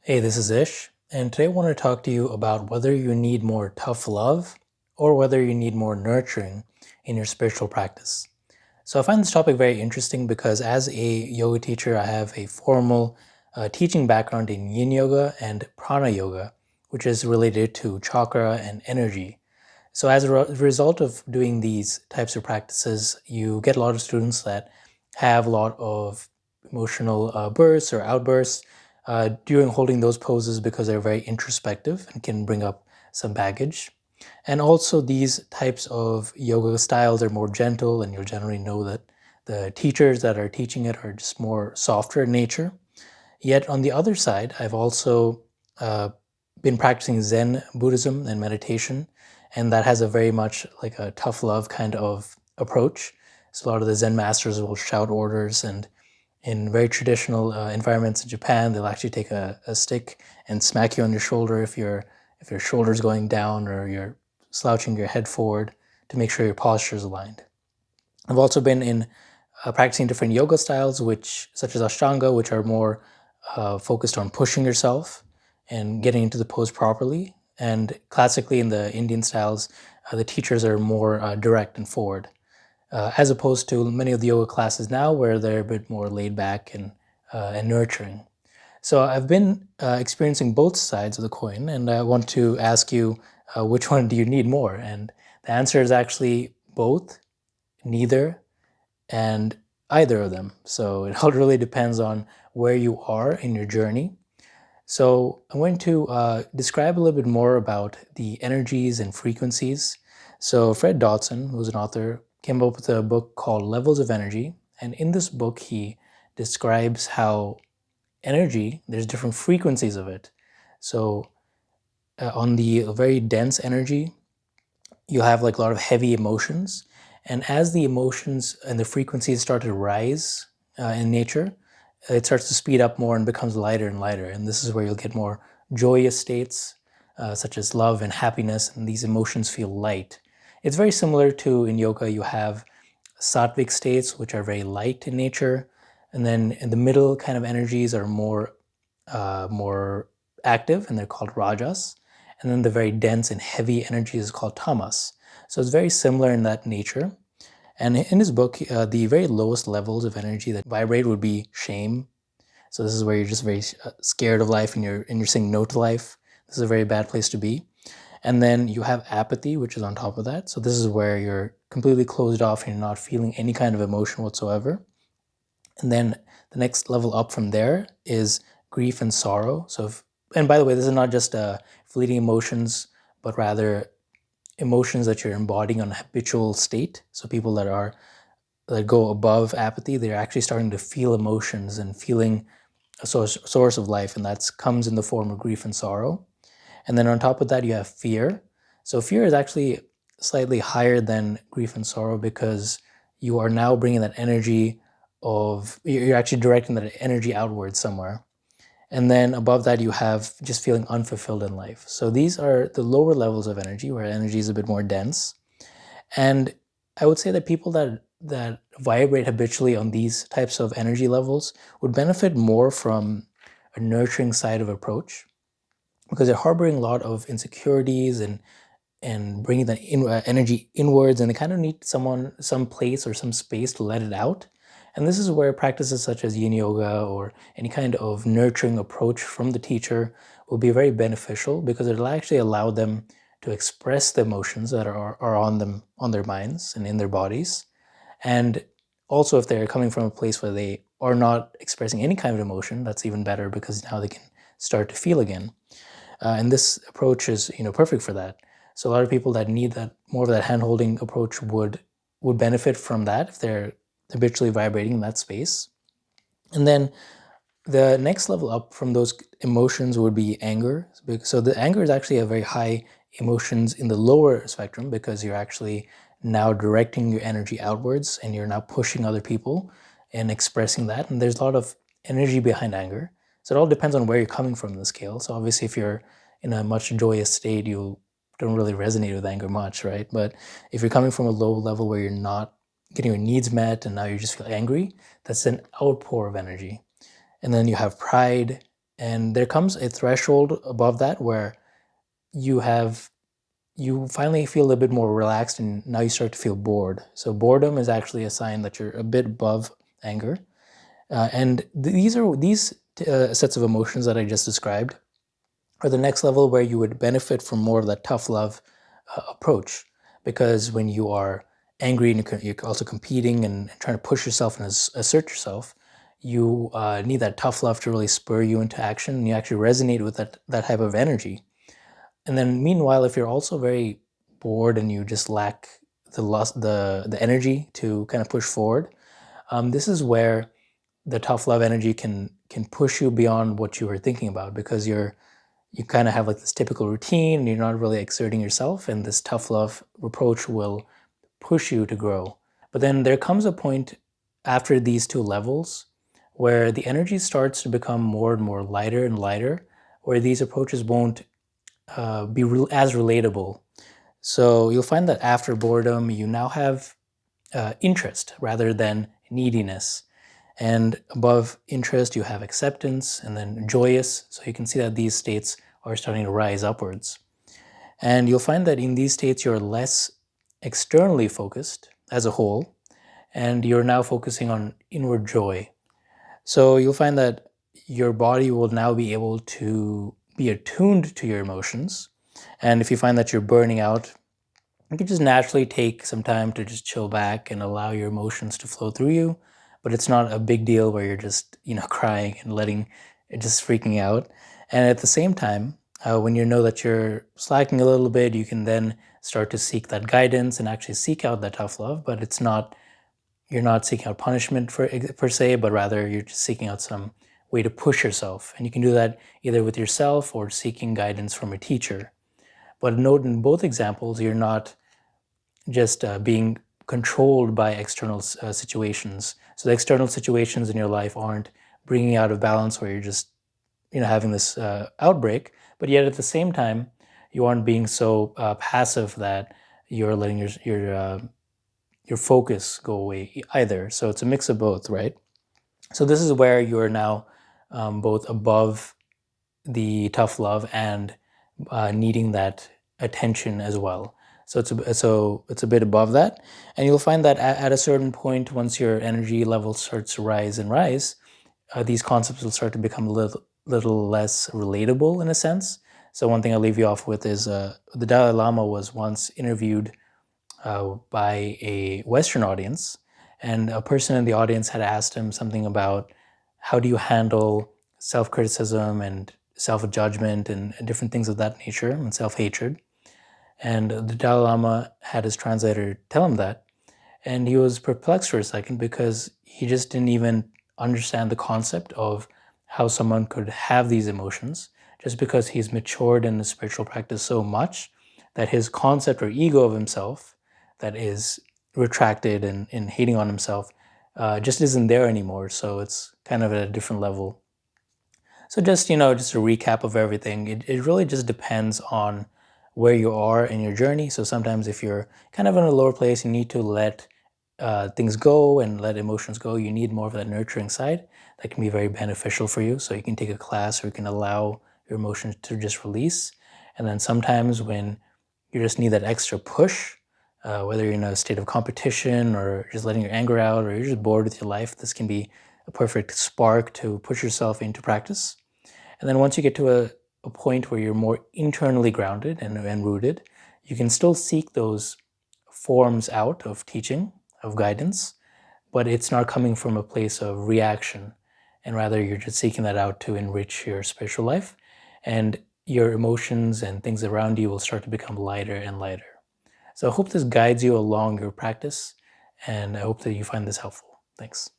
Hey, this is Ish, and today I want to talk to you about whether you need more tough love or whether you need more nurturing in your spiritual practice. So, I find this topic very interesting because as a yoga teacher, I have a formal teaching background in yin yoga and prana yoga, which is related to chakra and energy. So, as a result of doing these types of practices, you get a lot of students that have a lot of emotional bursts or outbursts during holding those poses because they're very introspective and can bring up some baggage. And also, these types of yoga styles are more gentle, and you'll generally know that the teachers that are teaching it are just more softer in nature. Yet, on the other side, I've also uh, been practicing Zen Buddhism and meditation, and that has a very much like a tough love kind of approach. So, a lot of the Zen masters will shout orders, and in very traditional environments in Japan, they'll actually take a stick and smack you on your shoulder if your shoulder's going down or you're slouching your head forward to make sure your posture is aligned. I've also been in practicing different yoga styles, which such as Ashtanga, which are more focused on pushing yourself and getting into the pose properly. And classically, in the Indian styles, the teachers are more direct and forward, as opposed to many of the yoga classes now, where they're a bit more laid back and nurturing. So I've been experiencing both sides of the coin, and I want to ask you, which one do you need more? And the answer is actually both, neither, and either of them. So it all really depends on where you are in your journey. So I'm going to describe a little bit more about the energies and frequencies. So Fred Dodson, who's an author, came up with a book called Levels of Energy. And in this book, he describes how energy, there's different frequencies of it. So on the very dense energy, you have like a lot of heavy emotions. And as the emotions and the frequencies start to rise in nature, it starts to speed up more and becomes lighter and lighter. And this is where you'll get more joyous states, such as love and happiness, and these emotions feel light. It's very similar to in yoga, you have sattvic states, which are very light in nature. And then in the middle kind of energies are more active, and they're called rajas. And then the very dense and heavy energy is called tamas. So it's very similar in that nature. And in his book, the very lowest levels of energy that vibrate would be shame. So this is where you're just very scared of life, and you're saying no to life. This is a very bad place to be. And then you have apathy, which is on top of that. So this is where you're completely closed off and you're not feeling any kind of emotion whatsoever. And then the next level up from there is grief and sorrow. And by the way, this is not just fleeting emotions, but rather emotions that you're embodying on a habitual state. So people that go above apathy, they're actually starting to feel emotions and feeling a source of life, and that comes in the form of grief and sorrow. And then on top of that, you have fear. So fear is actually slightly higher than grief and sorrow because you are now bringing that energy you're actually directing that energy outwards somewhere. And then above that, you have just feeling unfulfilled in life. So these are the lower levels of energy, where energy is a bit more dense. And I would say that people that vibrate habitually on these types of energy levels would benefit more from a nurturing side of approach, because they're harboring a lot of insecurities and bringing that energy inwards, and they kind of need some place or some space to let it out. And this is where practices such as yin yoga or any kind of nurturing approach from the teacher will be very beneficial, because it'll actually allow them to express the emotions that are on their minds and in their bodies. And also, if they're coming from a place where they are not expressing any kind of emotion, that's even better, because now they can start to feel again. And this approach is, perfect for that. So a lot of people that need that more of that hand-holding approach would benefit from that if they're habitually vibrating in that space. And then the next level up from those emotions would be anger. So the anger is actually a very high emotions in the lower spectrum, because you're actually now directing your energy outwards and you're now pushing other people and expressing that. And there's a lot of energy behind anger. So it all depends on where you're coming from in the scale. So obviously, if you're in a much joyous state, you don't really resonate with anger much, right? But if you're coming from a low level where you're not getting your needs met and now you just feel angry, that's an outpour of energy. And then you have pride And there comes a threshold above that where you have you finally feel a bit more relaxed, and now you start to feel bored. So boredom is actually a sign that you're a bit above anger. And these sets of emotions that I just described are the next level where you would benefit from more of that tough love approach. Because when you are angry and you're also competing and trying to push yourself and assert yourself, you need that tough love to really spur you into action, and you actually resonate with that type of energy. And then meanwhile, if you're also very bored and you just lack the energy to kind of push forward, this is where the tough love energy can push you beyond what you were thinking about, because you kind of have like this typical routine and you're not really exerting yourself, and this tough love approach will push you to grow. But then there comes a point after these two levels where the energy starts to become more and more lighter and lighter, where these approaches won't be as relatable. So you'll find that after boredom, you now have interest rather than neediness. And above interest, you have acceptance and then joyous. So you can see that these states are starting to rise upwards. And you'll find that in these states, you're less externally focused as a whole, and you're now focusing on inward joy. So you'll find that your body will now be able to be attuned to your emotions. And if you find that you're burning out, you can just naturally take some time to just chill back and allow your emotions to flow through you. But it's not a big deal where you're just, crying and letting it just freaking out. And at the same time, when you know that you're slacking a little bit, you can then start to seek that guidance and actually seek out that tough love. But you're not seeking out punishment per se, but rather you're just seeking out some way to push yourself. And you can do that either with yourself or seeking guidance from a teacher. But note in both examples, you're not just being controlled by external situations. So the external situations in your life aren't bringing you out of balance where you're just having this outbreak, but yet at the same time you aren't being so passive that you're letting your focus go away either. So it's a mix of both, right? So this is where you're now both above the tough love and needing that attention as well. So it's a bit above that, and you'll find that at a certain point, once your energy level starts to rise and rise, these concepts will start to become a little less relatable in a sense. So one thing I'll leave you off with is the Dalai Lama was once interviewed by a Western audience, and a person in the audience had asked him something about how do you handle self-criticism and self-judgment and different things of that nature and self-hatred. And the Dalai Lama had his translator tell him that, and he was perplexed for a second because he just didn't even understand the concept of how someone could have these emotions, just because he's matured in the spiritual practice so much that his concept or ego of himself that is retracted and hating on himself just isn't there anymore. So it's kind of at a different level. So just a recap of everything. It really just depends on where you are in your journey. So sometimes if you're kind of in a lower place, you need to let things go and let emotions go. You need more of that nurturing side that can be very beneficial for you. So you can take a class or you can allow your emotions to just release. And then sometimes when you just need that extra push, whether you're in a state of competition or just letting your anger out or you're just bored with your life, this can be a perfect spark to push yourself into practice. And then once you get to a point where you're more internally grounded and rooted, you can still seek those forms out of teaching, of guidance, but it's not coming from a place of reaction. And rather, you're just seeking that out to enrich your spiritual life. And your emotions and things around you will start to become lighter and lighter. So I hope this guides you along your practice, and I hope that you find this helpful. Thanks.